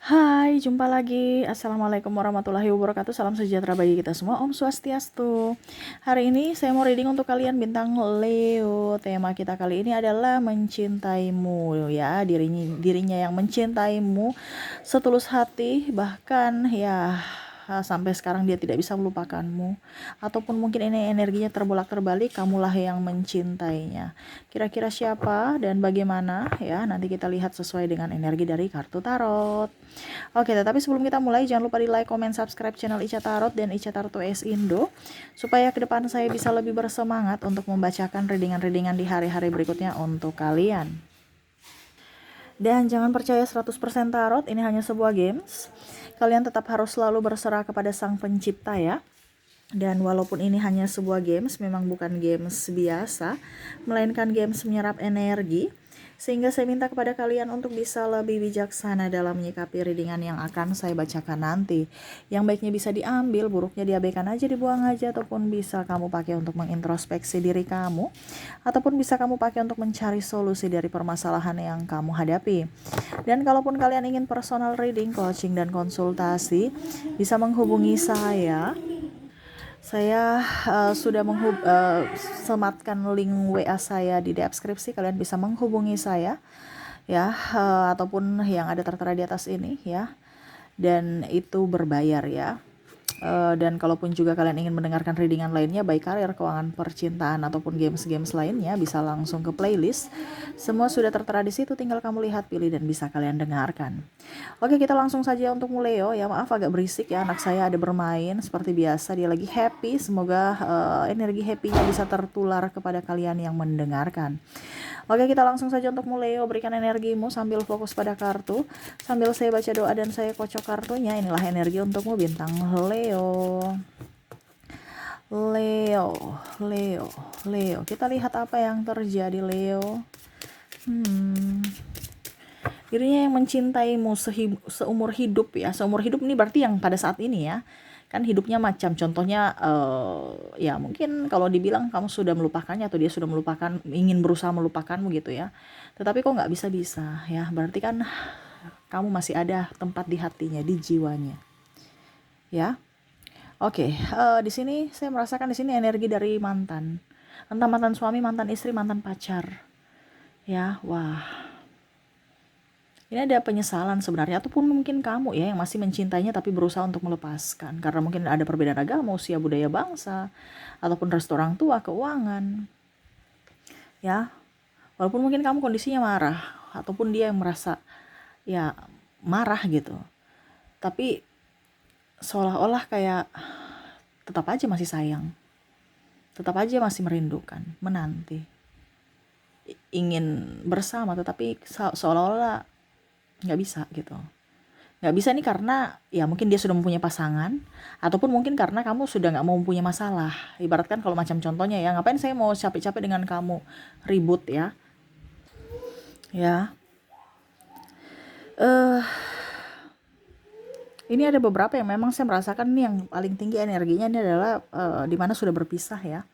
Hai, jumpa lagi. Assalamualaikum warahmatullahi wabarakatuh. Salam sejahtera bagi kita semua. Om Swastiastu. Hari ini saya mau reading untuk kalian bintang Leo. Tema kita kali ini adalah mencintaimu ya, dirinya yang mencintaimu setulus hati, bahkan ya sampai sekarang dia tidak bisa melupakanmu, ataupun mungkin ini energinya terbolak-terbalik, kamulah yang mencintainya. Kira-kira siapa dan bagaimana ya, nanti kita lihat sesuai dengan energi dari kartu tarot. Oke, tetapi sebelum kita mulai, jangan lupa di like, comment, subscribe channel Ica Tarot dan Ica Tarot S Indo, supaya ke depan saya bisa lebih bersemangat untuk membacakan readingan-readingan di hari-hari berikutnya untuk kalian. Dan jangan percaya 100% tarot, ini hanya sebuah games. Kalian tetap harus selalu berserah kepada sang pencipta ya. Dan walaupun ini hanya sebuah games, memang bukan games biasa, melainkan games menyerap energi. Sehingga saya minta kepada kalian untuk bisa lebih bijaksana dalam menyikapi readingan yang akan saya bacakan nanti. Yang baiknya bisa diambil, buruknya diabaikan aja, dibuang aja, ataupun bisa kamu pakai untuk mengintrospeksi diri kamu, ataupun bisa kamu pakai untuk mencari solusi dari permasalahan yang kamu hadapi. Dan kalaupun kalian ingin personal reading, coaching, dan konsultasi, bisa menghubungi saya. Saya sudah sematkan link WA saya di deskripsi, kalian bisa menghubungi saya ya, ataupun yang ada tertera di atas ini ya. Dan itu berbayar ya. Dan kalaupun juga kalian ingin mendengarkan readingan lainnya, baik karir, keuangan, percintaan, ataupun games-games lainnya, bisa langsung ke playlist. Semua sudah tertera di situ, tinggal kamu lihat, pilih, dan bisa kalian dengarkan. Oke, kita langsung saja untuk mulai ya. Maaf agak berisik ya, anak saya ada bermain seperti biasa, dia lagi happy. Semoga energi happy-nya bisa tertular kepada kalian yang mendengarkan. Oke, kita langsung saja untuk mulai. Berikan energimu sambil fokus pada kartu, sambil saya baca doa dan saya kocok kartunya. Inilah energi untukmu bintang Leo. Leo, Leo, Leo. Kita lihat apa yang terjadi Leo. Dirinya yang mencintaimu seumur hidup ya. Seumur hidup ini berarti yang pada saat ini ya. Kan hidupnya macam contohnya ya mungkin kalau dibilang kamu sudah melupakannya atau dia sudah melupakan, ingin berusaha melupakanmu gitu ya. Tetapi kok nggak bisa-bisa ya. Berarti kan kamu masih ada tempat di hatinya, di jiwanya. Ya. Oke, di sini saya merasakan di sini energi dari mantan. Entah mantan suami, mantan istri, mantan pacar. Ya, wah. Ini ada penyesalan sebenarnya, ataupun mungkin kamu ya yang masih mencintainya tapi berusaha untuk melepaskan. Karena mungkin ada perbedaan agama, usia, budaya, bangsa, ataupun restu orang tua, keuangan. Ya, walaupun mungkin kamu kondisinya marah, ataupun dia yang merasa ya marah gitu. Tapi seolah-olah kayak tetap aja masih sayang. Tetap aja masih merindukan, menanti. Ingin bersama tetapi seolah-olah nggak bisa gitu. Nggak bisa nih karena ya mungkin dia sudah mempunyai pasangan, ataupun mungkin karena kamu sudah nggak mau mempunyai masalah. Ibaratkan kalau macam contohnya ya, ngapain saya mau capek-capek dengan kamu, ribut ya. Ya, ini ada beberapa yang memang saya merasakan nih yang paling tinggi energinya ini adalah di mana sudah berpisah ya.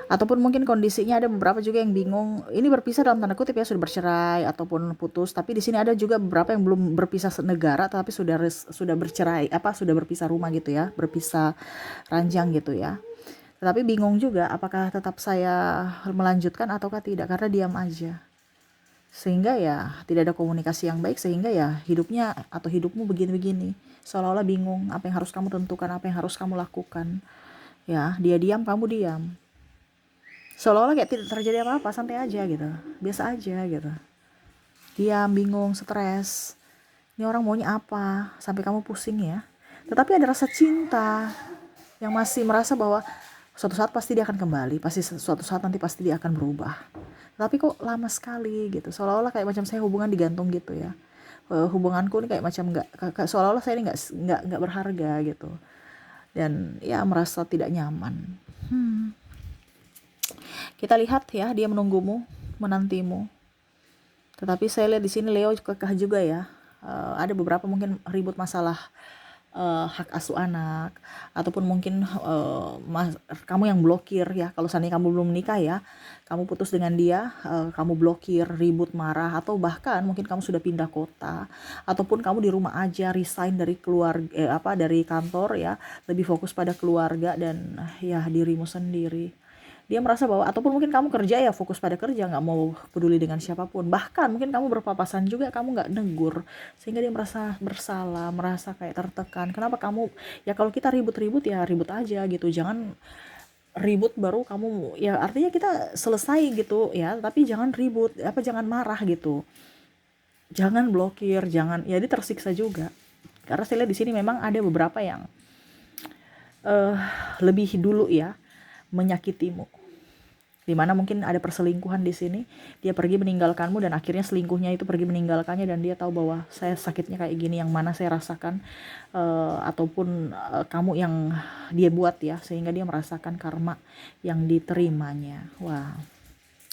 Ataupun mungkin kondisinya ada beberapa juga yang bingung, ini berpisah dalam tanda kutip ya, sudah bercerai ataupun putus, tapi di sini ada juga beberapa yang belum berpisah negara tapi sudah bercerai, sudah berpisah rumah gitu ya, berpisah ranjang gitu ya. Tetapi bingung juga apakah tetap saya melanjutkan ataukah tidak, karena diam aja. Sehingga ya tidak ada komunikasi yang baik, sehingga ya hidupnya atau hidupmu begini-begini. Seolah-olah bingung apa yang harus kamu tentukan, apa yang harus kamu lakukan. Ya, dia diam, kamu diam. Seolah-olah kayak tidak terjadi apa-apa, santai aja gitu, biasa aja gitu. Diam, bingung, stres. Ini orang maunya apa, sampai kamu pusing ya. Tetapi ada rasa cinta yang masih merasa bahwa suatu saat pasti dia akan kembali, pasti suatu saat nanti pasti dia akan berubah. Tapi kok lama sekali gitu, seolah-olah kayak macam saya hubungan digantung gitu ya. Hubunganku ini kayak macam seolah-olah saya ini nggak berharga gitu. Dan ya merasa tidak nyaman. Kita lihat ya, dia menunggumu, menantimu. Tetapi saya lihat di sini Leo kekeh juga ya. Ada beberapa mungkin ribut masalah hak asuh anak, ataupun mungkin kamu yang blokir ya, kalau seandainya kamu belum menikah ya, kamu putus dengan dia, kamu blokir, ribut, marah, atau bahkan mungkin kamu sudah pindah kota, ataupun kamu di rumah aja, resign dari dari kantor ya, lebih fokus pada keluarga dan ya dirimu sendiri. Dia merasa bahwa, ataupun mungkin kamu kerja ya fokus pada kerja, nggak mau peduli dengan siapapun, bahkan mungkin kamu berpapasan juga, kamu nggak negur, sehingga dia merasa bersalah, merasa kayak tertekan. Kenapa kamu, ya kalau kita ribut-ribut ya ribut aja gitu, jangan ribut baru kamu, ya artinya kita selesai gitu ya, tapi jangan ribut, jangan marah gitu, jangan blokir, jangan, ya dia tersiksa juga. Karena saya lihat di sini memang ada beberapa yang eh lebih dulu ya menyakitimu, dimana mungkin ada perselingkuhan di sini. Dia pergi meninggalkanmu dan akhirnya selingkuhnya itu pergi meninggalkannya, dan dia tahu bahwa saya sakitnya kayak gini, yang mana saya rasakan, ataupun kamu yang dia buat ya, sehingga dia merasakan karma yang diterimanya. Wah,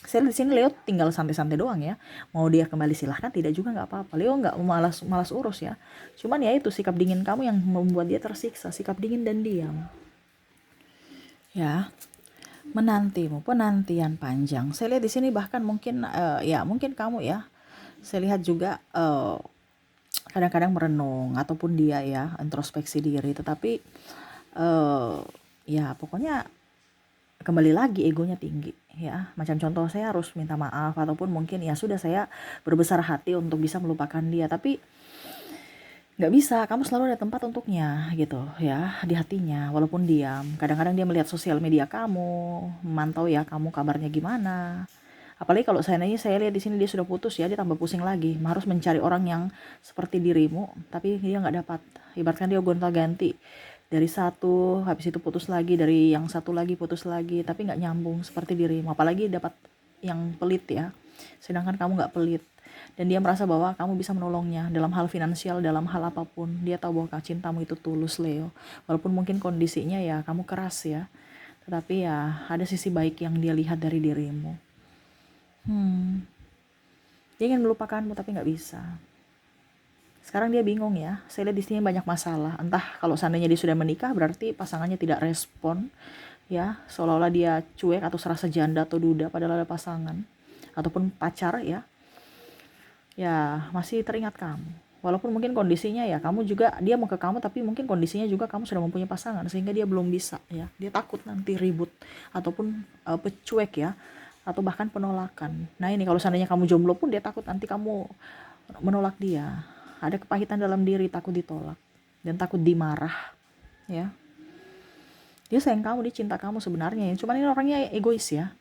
saya di sini Leo tinggal santai-santai doang ya. Mau dia kembali silahkan, tidak juga nggak apa-apa. Leo nggak malas urus ya. Cuman ya itu sikap dingin kamu yang membuat dia tersiksa, sikap dingin dan diam. Ya, menantimu, penantian panjang. Saya lihat di sini bahkan mungkin ya mungkin kamu ya, saya lihat juga kadang-kadang merenung, ataupun dia ya introspeksi diri, tetapi ya pokoknya kembali lagi egonya tinggi ya. Macam contoh, saya harus minta maaf, ataupun mungkin ya sudah saya berbesar hati untuk bisa melupakan dia, tapi nggak bisa, kamu selalu ada tempat untuknya gitu ya di hatinya, walaupun diam. Kadang-kadang dia melihat sosial media kamu, memantau ya kamu kabarnya gimana. Apalagi kalau saya lihat di sini dia sudah putus ya, dia tambah pusing lagi, harus mencari orang yang seperti dirimu, tapi dia nggak dapat. Ibaratkan dia gonta-ganti dari satu, habis itu putus lagi, dari yang satu lagi putus lagi, tapi nggak nyambung seperti dirimu. Apalagi dapat yang pelit ya, sedangkan kamu nggak pelit. Dan dia merasa bahwa kamu bisa menolongnya dalam hal finansial, dalam hal apapun. Dia tahu bahwa cintamu itu tulus, Leo. Walaupun mungkin kondisinya ya kamu keras ya, tetapi ya ada sisi baik yang dia lihat dari dirimu. Dia ingin melupakanmu tapi nggak bisa. Sekarang dia bingung ya. Saya lihat di sini banyak masalah. Entah kalau seandainya dia sudah menikah, berarti pasangannya tidak respon ya, seolah-olah dia cuek atau serasa janda atau duda padahal ada pasangan ataupun pacar ya. Ya masih teringat kamu. Walaupun mungkin kondisinya ya kamu juga, dia mau ke kamu tapi mungkin kondisinya juga kamu sudah mempunyai pasangan, sehingga dia belum bisa ya. Dia takut nanti ribut ataupun pecuek ya, atau bahkan penolakan. Nah ini kalau seandainya kamu jomblo pun dia takut nanti kamu menolak dia. Ada kepahitan dalam diri, takut ditolak dan takut dimarah ya. Dia sayang kamu, dia cinta kamu sebenarnya ya. Cuman ini orangnya egois ya.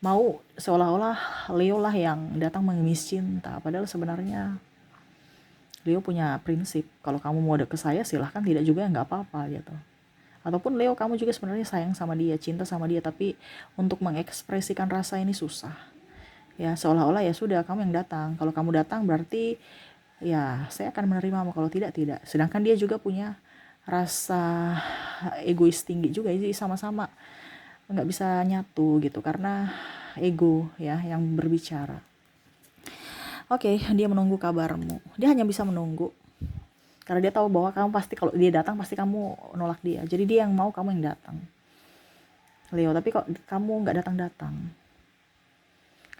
Mau seolah-olah Leo lah yang datang mengemis cinta, padahal sebenarnya Leo punya prinsip, kalau kamu mau deket saya silahkan, tidak juga nggak apa-apa gitu. Ataupun Leo, kamu juga sebenarnya sayang sama dia, cinta sama dia, tapi untuk mengekspresikan rasa ini susah ya, seolah-olah ya sudah kamu yang datang, kalau kamu datang berarti ya saya akan menerimamu, kalau tidak tidak. Sedangkan dia juga punya rasa egois tinggi juga, jadi sama-sama nggak bisa nyatu gitu karena ego ya yang berbicara. Oke, dia menunggu kabarmu. Dia hanya bisa menunggu karena dia tahu bahwa kamu pasti, kalau dia datang pasti kamu nolak dia. Jadi dia yang mau, kamu yang datang, Leo. Tapi kok kamu nggak datang-datang.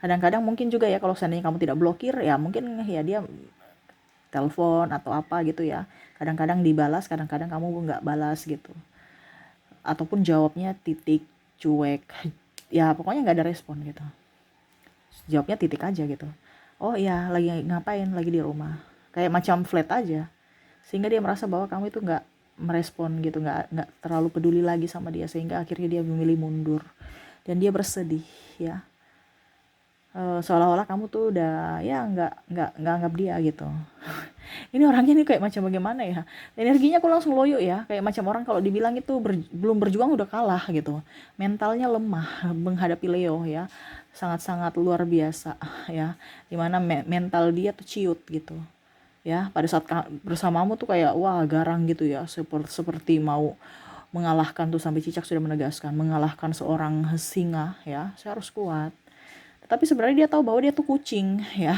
Kadang-kadang mungkin juga ya kalau seandainya kamu tidak blokir ya, mungkin ya dia telepon atau apa gitu ya. Kadang-kadang dibalas, kadang-kadang kamu nggak balas gitu. Ataupun jawabnya titik, cuek. Ya pokoknya nggak ada respon gitu. Jawabnya titik aja gitu. Oh iya, lagi ngapain, lagi di rumah, kayak macam flat aja, sehingga dia merasa bahwa kamu itu nggak merespon gitu, nggak terlalu peduli lagi sama dia, sehingga akhirnya dia memilih mundur dan dia bersedih ya. Seolah-olah kamu tuh udah ya nggak anggap dia gitu. Ini orangnya nih kayak macam bagaimana ya, energinya aku langsung loyo ya, kayak macam orang kalau dibilang itu belum berjuang udah kalah gitu, mentalnya lemah menghadapi Leo ya, sangat-sangat luar biasa ya, dimana mental dia tuh ciut gitu ya, pada saat bersamamu tuh kayak wah garang gitu ya, seperti mau mengalahkan tuh, sampai Cicak sudah menegaskan, mengalahkan seorang singa ya, saya harus kuat. Tapi sebenarnya dia tahu bahwa dia tuh kucing ya.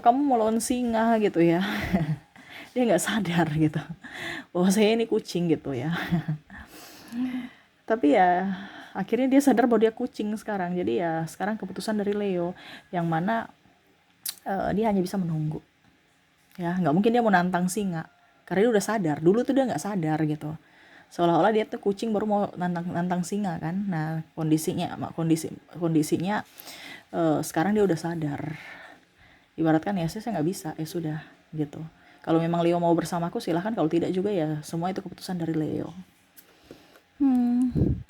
Kamu mau lawan singa gitu ya. dia nggak sadar gitu bahwa saya ini kucing gitu ya. Tapi ya akhirnya dia sadar bahwa dia kucing sekarang. Jadi ya sekarang keputusan dari Leo yang mana dia hanya bisa menunggu. Ya, nggak mungkin dia mau nantang singa. Karena dia udah sadar. Dulu tuh dia nggak sadar gitu. Seolah-olah dia tuh kucing baru mau nantang singa kan. Nah, kondisinya sekarang dia udah sadar. Ibaratkan ya saya nggak bisa, ya sudah gitu. Kalau memang Leo mau bersamaku silahkan, kalau tidak juga ya semua itu keputusan dari Leo.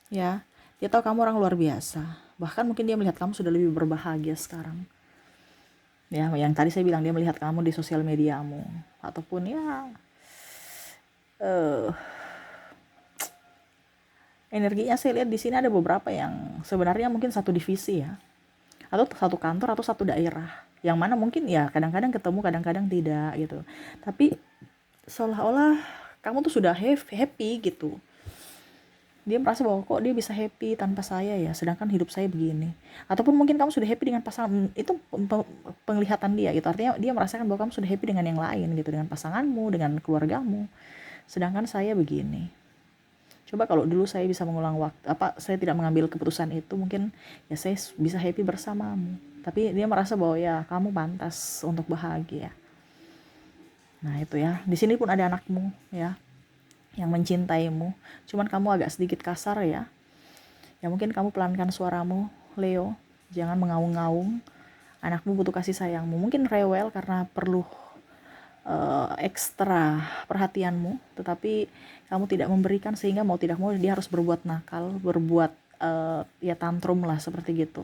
Ya, dia tahu kamu orang luar biasa. Bahkan mungkin dia melihat kamu sudah lebih berbahagia sekarang. Ya, yang tadi saya bilang dia melihat kamu di sosial mediamu ataupun ya energinya saya lihat di sini ada beberapa yang sebenarnya mungkin satu divisi ya, atau satu kantor atau satu daerah, yang mana mungkin ya kadang-kadang ketemu kadang-kadang tidak gitu, tapi seolah-olah kamu tuh sudah happy gitu. Dia merasa bahwa kok dia bisa happy tanpa saya ya, sedangkan hidup saya begini. Ataupun mungkin kamu sudah happy dengan pasangan, itu penglihatan dia gitu, artinya dia merasakan bahwa kamu sudah happy dengan yang lain gitu, dengan pasanganmu, dengan keluargamu, sedangkan saya begini. Coba kalau dulu saya bisa mengulang waktu, saya tidak mengambil keputusan itu, mungkin ya saya bisa happy bersamamu. Tapi dia merasa bahwa ya kamu pantas untuk bahagia. Nah itu ya, di sini pun ada anakmu ya, yang mencintaimu. Cuman kamu agak sedikit kasar ya. Ya mungkin kamu pelankan suaramu, Leo. Jangan mengaung-ngaung. Anakmu butuh kasih sayangmu. Mungkin rewel karena perlu ekstra perhatianmu, tetapi kamu tidak memberikan, sehingga mau tidak mau dia harus berbuat nakal, berbuat ya tantrum lah seperti gitu.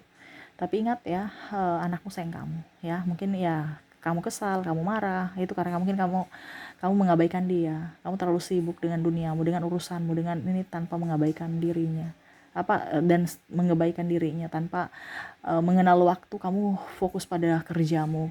Tapi ingat ya, anakmu sayang kamu ya. Mungkin ya kamu kesal, kamu marah, itu karena mungkin kamu mengabaikan dia. Kamu terlalu sibuk dengan duniamu, dengan urusanmu, dengan ini, tanpa mengabaikan dirinya. Dan mengabaikan dirinya tanpa mengenal waktu. Kamu fokus pada kerjamu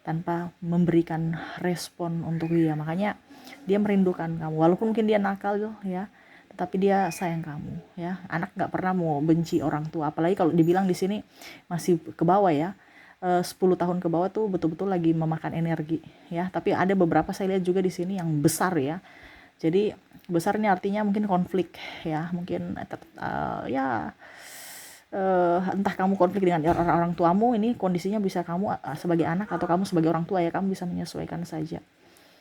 tanpa memberikan respon untuk dia. Makanya dia merindukan kamu, walaupun mungkin dia nakal ya, tetapi dia sayang kamu ya. Anak nggak pernah mau benci orang tua, apalagi kalau dibilang di sini masih ke bawah ya, 10 tahun ke bawah tuh betul-betul lagi memakan energi ya. Tapi ada beberapa saya lihat juga di sini yang besar ya. Jadi besar ini artinya mungkin konflik ya, mungkin ya entah kamu konflik dengan orang tuamu, ini kondisinya bisa kamu sebagai anak atau kamu sebagai orang tua ya, kamu bisa menyesuaikan saja.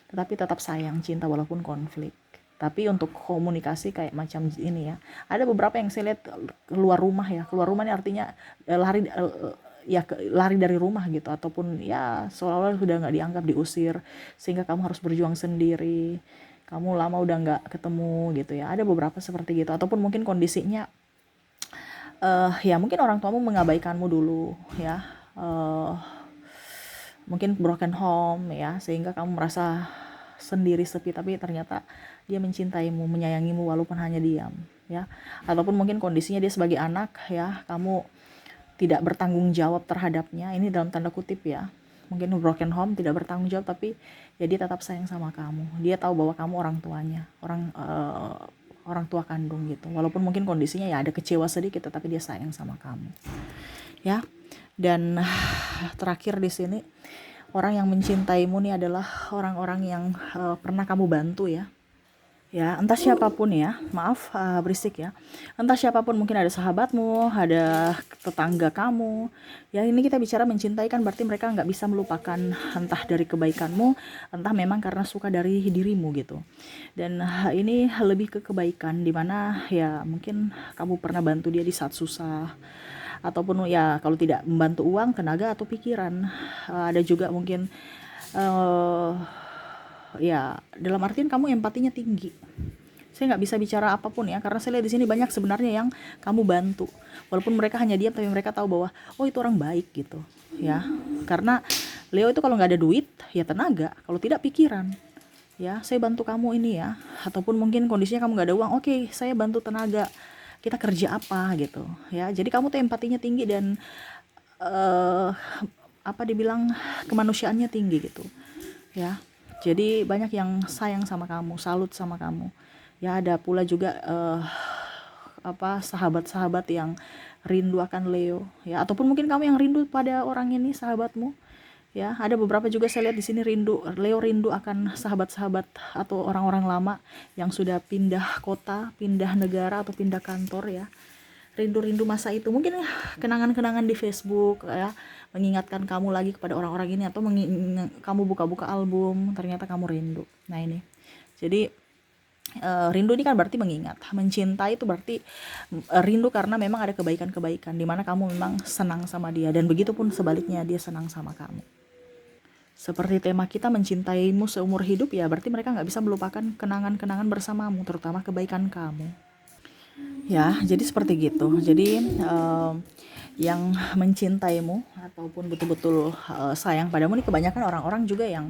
Tetapi tetap sayang, cinta walaupun konflik. Tapi untuk komunikasi kayak macam ini ya, ada beberapa yang saya lihat keluar rumah ya. Keluar rumah ini artinya lari dari rumah gitu, ataupun ya seolah-olah sudah nggak dianggap, diusir, sehingga kamu harus berjuang sendiri. Kamu lama udah nggak ketemu gitu ya. Ada beberapa seperti gitu, ataupun mungkin kondisinya ya mungkin orang tuamu mengabaikanmu dulu ya, mungkin broken home ya, sehingga kamu merasa sendiri, sepi, tapi ternyata dia mencintaimu, menyayangimu walaupun hanya diam ya. Ataupun mungkin kondisinya dia sebagai anak ya, kamu tidak bertanggung jawab terhadapnya, ini dalam tanda kutip ya, mungkin broken home, tidak bertanggung jawab, tapi ya dia tetap sayang sama kamu. Dia tahu bahwa kamu orang tuanya, orang tua kandung gitu. Walaupun mungkin kondisinya ya ada kecewa sedikit, tetapi dia sayang sama kamu ya. Dan terakhir di sini, orang yang mencintaimu nih adalah orang-orang yang pernah kamu bantu ya. Ya, entah siapapun ya, maaf berisik ya. Entah siapapun, mungkin ada sahabatmu, ada tetangga kamu. Ya, ini kita bicara mencintai kan berarti mereka nggak bisa melupakan, entah dari kebaikanmu, entah memang karena suka dari dirimu gitu. Dan ini lebih ke kebaikan, dimana ya mungkin kamu pernah bantu dia di saat susah, ataupun ya kalau tidak membantu uang, tenaga, atau pikiran. Ada juga mungkin ya dalam artian kamu empatinya tinggi. Saya nggak bisa bicara apapun ya, karena saya lihat di sini banyak sebenarnya yang kamu bantu, walaupun mereka hanya diam, tapi mereka tahu bahwa oh itu orang baik gitu ya. Karena Leo itu kalau nggak ada duit ya tenaga, kalau tidak pikiran ya. Saya bantu kamu ini ya, ataupun mungkin kondisinya kamu nggak ada uang, oke, saya bantu tenaga, kita kerja apa gitu ya. Jadi kamu tuh empatinya tinggi, dan dibilang kemanusiaannya tinggi gitu ya. Jadi banyak yang sayang sama kamu, salut sama kamu ya. Ada pula juga sahabat-sahabat yang rindu akan Leo ya, ataupun mungkin kamu yang rindu pada orang ini, sahabatmu Ya, ada beberapa juga saya lihat di sini Leo rindu akan sahabat-sahabat atau orang-orang lama yang sudah pindah kota, pindah negara atau pindah kantor ya. Rindu-rindu masa itu. Mungkin ya kenangan-kenangan di Facebook ya, mengingatkan kamu lagi kepada orang-orang ini, atau kamu buka-buka album, ternyata kamu rindu. Nah, ini. Jadi rindu ini kan berarti mengingat. Mencinta itu berarti rindu karena memang ada kebaikan-kebaikan di mana kamu memang senang sama dia, dan begitupun sebaliknya dia senang sama kamu. Seperti tema kita, mencintaimu seumur hidup, ya berarti mereka nggak bisa melupakan kenangan-kenangan bersamamu, terutama kebaikan kamu. Ya, jadi seperti gitu. Jadi yang mencintaimu ataupun betul-betul sayang padamu nih kebanyakan orang-orang juga yang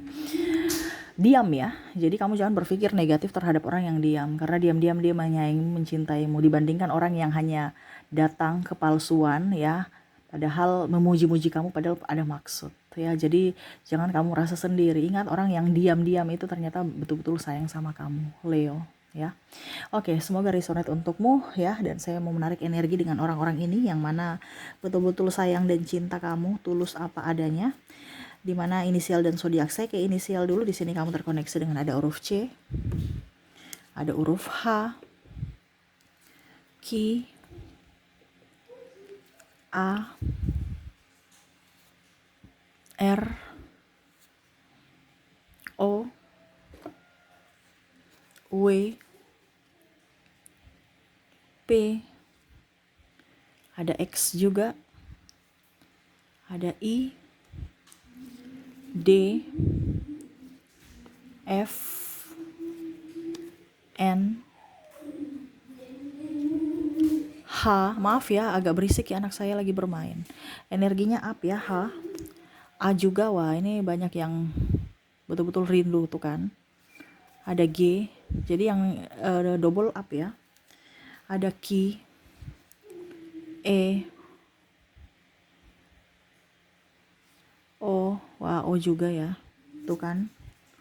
diam ya. Jadi kamu jangan berpikir negatif terhadap orang yang diam, karena diam-diam dia menyayangimu, mencintaimu, dibandingkan orang yang hanya datang kepalsuan ya, padahal memuji-muji kamu padahal ada maksud ya. Jadi jangan kamu rasa sendiri. Ingat, orang yang diam-diam itu ternyata betul-betul sayang sama kamu, Leo ya. Oke, semoga resonate untukmu ya, dan saya mau menarik energi dengan orang-orang ini yang mana betul-betul sayang dan cinta kamu tulus apa adanya. Dimana inisial dan zodiak saya ke inisial dulu. Di sini kamu terkoneksi dengan ada huruf C, ada huruf H, Q, A, R, O, W, P, ada X juga, ada I, D, F, N, H. Maaf ya, agak berisik ya, anak saya lagi bermain. Energinya up ya, H. A juga, wah ini banyak yang betul-betul rindu tuh kan. Ada G, jadi yang double up ya. Ada Q, E, O, wah O juga ya, tuh kan.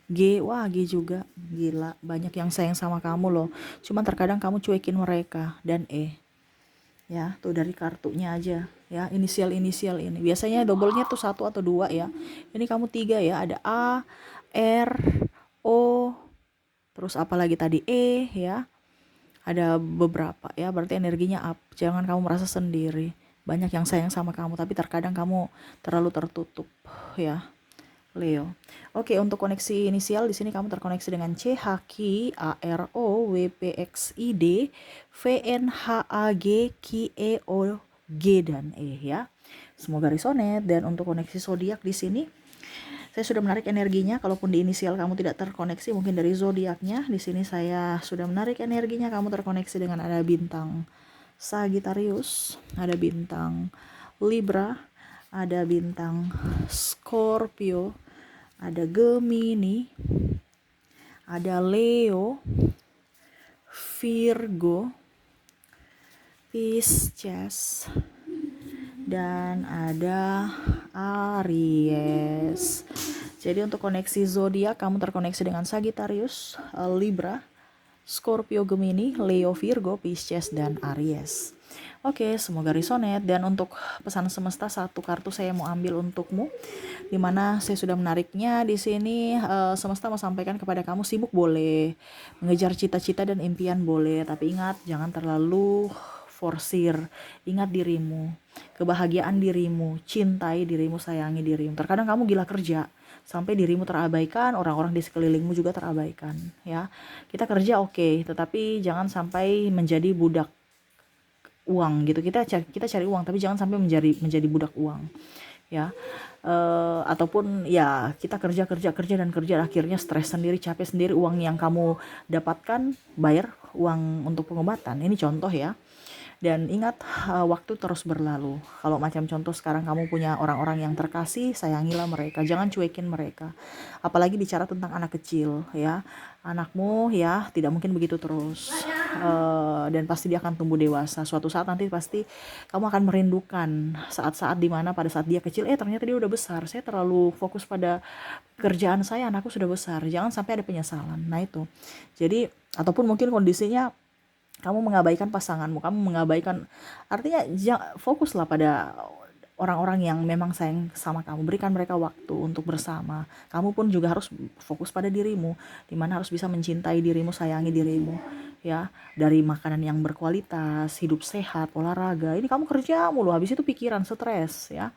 G, wah G juga, gila, banyak yang sayang sama kamu loh. Cuman terkadang kamu cuekin mereka. Dan E, ya tuh dari kartunya aja ya, inisial ini biasanya doublenya tuh 1 atau 2 ya, ini kamu 3 ya. Ada A, R, O, terus apalagi tadi E ya, ada beberapa ya, berarti energinya up. Jangan kamu merasa sendiri, banyak yang sayang sama kamu, tapi terkadang kamu terlalu tertutup ya, Leo. Oke, untuk koneksi inisial di sini kamu terkoneksi dengan C, H, Q, A, R, O, W, P, X, I, D, V, N, H, A, G, Q, E, O, G, dan E ya. Semoga resonate. Dan untuk koneksi zodiak di sini saya sudah menarik energinya. Kalaupun di inisial kamu tidak terkoneksi, mungkin dari zodiaknya. Di sini saya sudah menarik energinya, kamu terkoneksi dengan ada bintang Sagittarius, ada bintang Libra, ada bintang Scorpio, ada Gemini, ada Leo, Virgo, Pisces, dan ada Aries. Jadi untuk koneksi zodiak kamu terkoneksi dengan Sagittarius, Libra, Scorpio, Gemini, Leo, Virgo, Pisces, dan Aries. Oke, semoga resonate. Dan untuk pesan semesta, satu kartu saya mau ambil untukmu, dimana saya sudah menariknya di sini. Semesta mau sampaikan kepada kamu, sibuk boleh, mengejar cita-cita dan impian boleh, tapi ingat jangan terlalu forsir. Ingat dirimu, kebahagiaan dirimu, cintai dirimu, sayangi dirimu. Terkadang kamu gila kerja sampai dirimu terabaikan, orang-orang di sekelilingmu juga terabaikan ya. Kita kerja oke, tetapi jangan sampai menjadi budak uang gitu. Kita cari uang, tapi jangan sampai menjadi budak uang ya. Ataupun ya kita kerja dan kerja, akhirnya stres sendiri, capek sendiri, uang yang kamu dapatkan bayar uang untuk pengobatan. Ini contoh ya. Dan ingat, waktu terus berlalu. Kalau macam contoh sekarang kamu punya orang-orang yang terkasih, sayangilah mereka, jangan cuekin mereka. Apalagi bicara tentang anak kecil ya, anakmu ya tidak mungkin begitu terus. Dan pasti dia akan tumbuh dewasa. Suatu saat nanti pasti kamu akan merindukan saat-saat dimana pada saat dia kecil, ternyata dia udah besar, saya terlalu fokus pada kerjaan saya, anakku sudah besar. Jangan sampai ada penyesalan. Nah itu. Jadi ataupun mungkin kondisinya kamu mengabaikan pasanganmu, kamu mengabaikan, artinya fokuslah pada orang-orang yang memang sayang sama kamu, berikan mereka waktu untuk bersama. Kamu pun juga harus fokus pada dirimu, dimana harus bisa mencintai dirimu, sayangi dirimu, ya. Dari makanan yang berkualitas, hidup sehat, olahraga. Ini kamu kerja mulu, habis itu pikiran, stres, ya.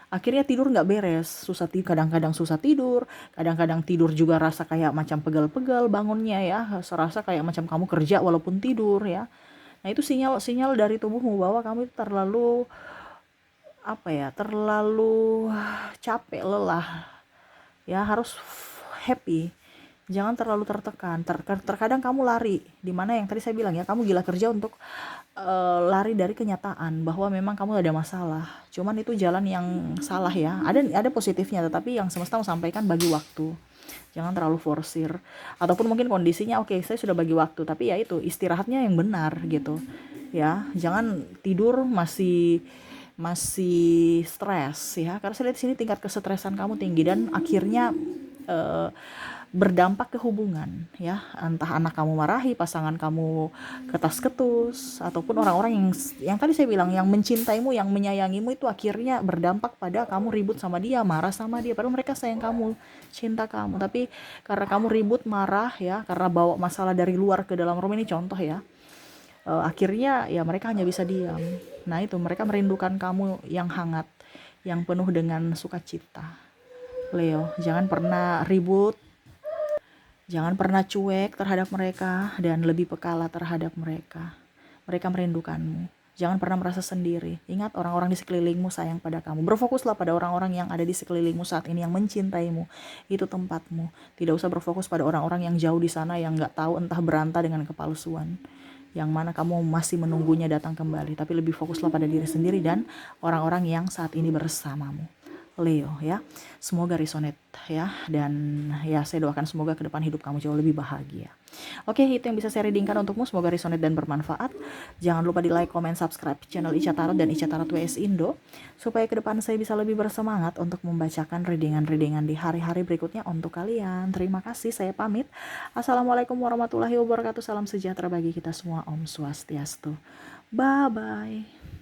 Akhirnya tidur nggak beres, kadang-kadang susah tidur, kadang-kadang tidur juga rasa kayak macam pegal-pegal bangunnya, ya. Serasa kayak macam kamu kerja walaupun tidur, ya. Nah, itu sinyal-sinyal dari tubuhmu bahwa kamu itu terlalu terlalu capek, lelah, ya. Harus happy, jangan terlalu tertekan. Terkadang kamu lari, dimana yang tadi saya bilang, ya, kamu gila kerja untuk lari dari kenyataan bahwa memang kamu ada masalah. Cuman itu jalan yang salah, ya. Ada positifnya, tetapi yang semesta mau sampaikan, bagi waktu, jangan terlalu forsir. Ataupun mungkin kondisinya oke, saya sudah bagi waktu, tapi ya itu istirahatnya yang benar gitu, ya. Jangan tidur masih stres, ya, karena saya lihat di sini tingkat kesetresan kamu tinggi dan akhirnya eh, berdampak ke hubungan, ya. Entah anak kamu marahi, pasangan kamu ketas-ketus, ataupun orang-orang yang tadi saya bilang, yang mencintaimu, yang menyayangimu, itu akhirnya berdampak pada kamu ribut sama dia, marah sama dia, padahal mereka sayang kamu, cinta kamu. Tapi karena kamu ribut, marah, ya, karena bawa masalah dari luar ke dalam rumah, ini contoh, ya. Akhirnya ya mereka hanya bisa diam. Nah, itu mereka merindukan kamu yang hangat, yang penuh dengan sukacita. Leo, jangan pernah ribut, jangan pernah cuek terhadap mereka, dan lebih pekalah terhadap mereka. Mereka merindukanmu. Jangan pernah merasa sendiri. Ingat, orang-orang di sekelilingmu sayang pada kamu. Berfokuslah pada orang-orang yang ada di sekelilingmu saat ini, yang mencintaimu. Itu tempatmu. Tidak usah berfokus pada orang-orang yang jauh di sana, yang gak tahu entah berantah dengan kepalsuan, yang mana kamu masih menunggunya datang kembali. Tapi lebih fokuslah pada diri sendiri dan orang-orang yang saat ini bersamamu, Leo, ya. Semoga resonate, ya, dan ya, saya doakan semoga ke depan hidup kamu jauh lebih bahagia. Oke, itu yang bisa saya readingkan untukmu. Semoga resonate dan bermanfaat. Jangan lupa di like, comment, subscribe channel Ica Tarot dan Ica Tarot WS Indo, supaya ke depan saya bisa lebih bersemangat untuk membacakan readingan-readingan di hari-hari berikutnya untuk kalian. Terima kasih, saya pamit. Assalamualaikum warahmatullahi wabarakatuh. Salam sejahtera bagi kita semua. Om Swastiastu. Bye bye.